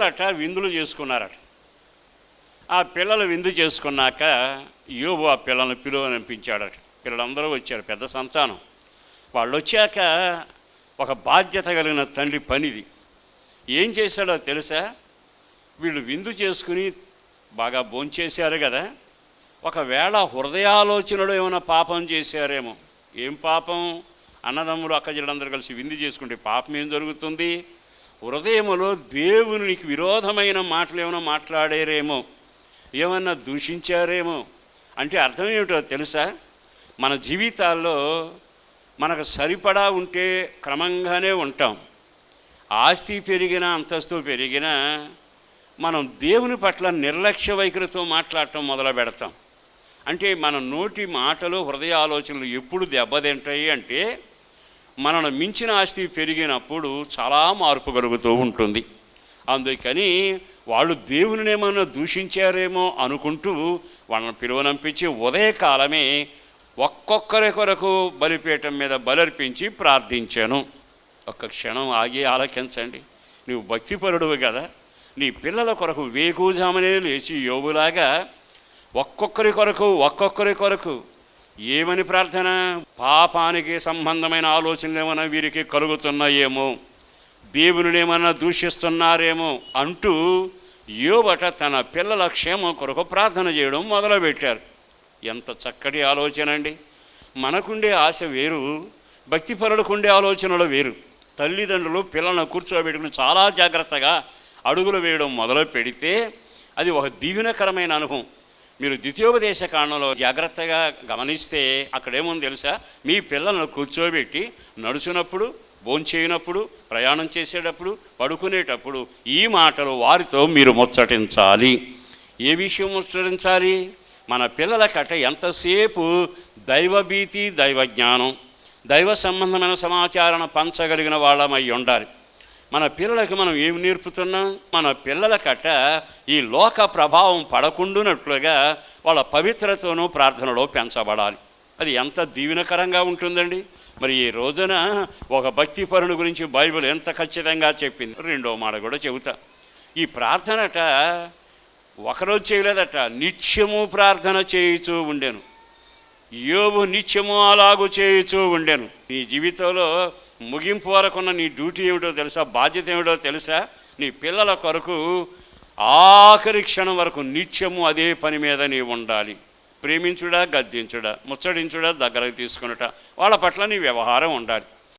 అట విందులు చేసుకున్నారట. ఆ పిల్లలు విందు చేసుకున్నాక యోబు ఆ పిల్లల్ని పిలువనిపించాడట. పిల్లలందరూ వచ్చారు, పెద్ద సంతానం. వాళ్ళు వచ్చాక ఒక బాధ్యత కలిగిన తండ్రి పనిది. ఏం చేశాడో తెలుసా? వీళ్ళు విందు చేసుకుని బాగా భోంచేశారు కదా, ఒకవేళ హృదయాలోచనలో ఏమైనా పాపం చేశారేమో. ఏం పాపం? అన్నదమ్ములు అక్కజనులందరూ కలిసి విందు చేసుకుంటే పాపం ఏం జరుగుతుంది? హృదయములో దేవునికి విరోధమైన మాటలు ఏమైనా మాట్లాడారేమో, ఏమన్నా దూషించారేమో. అంటే అర్థం ఏమిటో తెలుసా? మన జీవితాల్లో మనకు సరిపడా ఉంటే క్రమంగానే ఉంటాం. ఆస్తి పెరిగినా అంతస్తు పెరిగినా మనం దేవుని పట్ల నిర్లక్ష్య వైఖరితో మాట్లాడటం మొదలు పెడతాం. అంటే మన నోటి మాటలు హృదయ ఆలోచనలు ఎప్పుడు దెబ్బతింటాయి అంటే మనను మించిన ఆస్తి పెరిగినప్పుడు చాలా మార్పు కలుగుతూ ఉంటుంది. అందుకని వాళ్ళు దేవుని ఏమైనా దూషించారేమో అనుకుంటూ వాళ్ళని పిలువనంపించి ఉదయకాలమే ఒక్కొక్కరి కొరకు బలిపీఠం మీద బలర్పించి ప్రార్థించాను. ఒక్క క్షణం ఆగి ఆలకించండి. నువ్వు భక్తిపరుడువు కదా, నీ పిల్లల కొరకు వేకుజామనే లేచి యోబులాగా ఒక్కొక్కరి కొరకు ఏమని ప్రార్థన? పాపానికి సంబంధమైన ఆలోచనలు ఏమైనా వీరికి కలుగుతున్నాయేమో, దేవుని ఏమైనా దూషిస్తున్నారేమో అంటూ యోబట తన పిల్లల క్షేమం కొరకు ప్రార్థన చేయడం మొదలుపెట్టారు. ఎంత చక్కటి ఆలోచన అండి! మనకుండే ఆశ వేరు, భక్తిపరులకుండే ఆలోచనలు వేరు. తల్లిదండ్రులు పిల్లలను కూర్చోబెట్టుకుని చాలా జాగ్రత్తగా అడుగులు వేయడం మొదలు పెడితే అది ఒక దీవెనకరమైన అనుభవం. మీరు ద్వితీయోపదేశ కాండంలో జాగ్రత్తగా గమనిస్తే అక్కడేముంది తెలుసా? మీ పిల్లలను కూర్చోబెట్టి నడుచునప్పుడు, భోంచేయనప్పుడు, ప్రయాణం చేసేటప్పుడు, పడుకునేటప్పుడు ఈ మాటలు వారితో మీరు ముచ్చటించాలి. ఏ విషయం ముచ్చటించాలి? మన పిల్లలకట ఎంతసేపు దైవభీతి, దైవజ్ఞానం, దైవ సంబంధమైన సమాచారం పంచగలిగిన వాళ్ళమై ఉండాలి. మన పిల్లలకి మనం ఏమి నేర్పుతున్నాం? మన పిల్లలకట ఈ లోక ప్రభావం పడకుండానట్లుగా వాళ్ళ పవిత్రతను ప్రార్థనలో పెంచబడాలి. అది ఎంత దీవెనకరంగా ఉంటుందండి. మరి ఈ రోజున ఒక భక్తిపరుని గురించి బైబిల్ ఎంత ఖచ్చితంగా చెప్పింది. రెండో మాట కూడా చెబుతా. ఈ ప్రార్థనట ఒకరోజు చేయలేదట, నిత్యము ప్రార్థన చేయుచూ ఉండెను. యోబు నిత్యము అలాగూ చేయుచూ ఉండెను. నీ జీవితంలో ముగింపు వరకున్న నీ డ్యూటీ ఏమిటో తెలుసా? బాధ్యత ఏమిటో తెలుసా? నీ పిల్లల కొరకు ఆఖరి క్షణం వరకు నిత్యము అదే పని మీద నీ ఉండాలి. ప్రేమించుడా, గద్దించుడా, ముచ్చడించుడా, దగ్గరకు తీసుకునుట, వాళ్ళ పట్ల నీ వ్యవహారం ఉండాలి.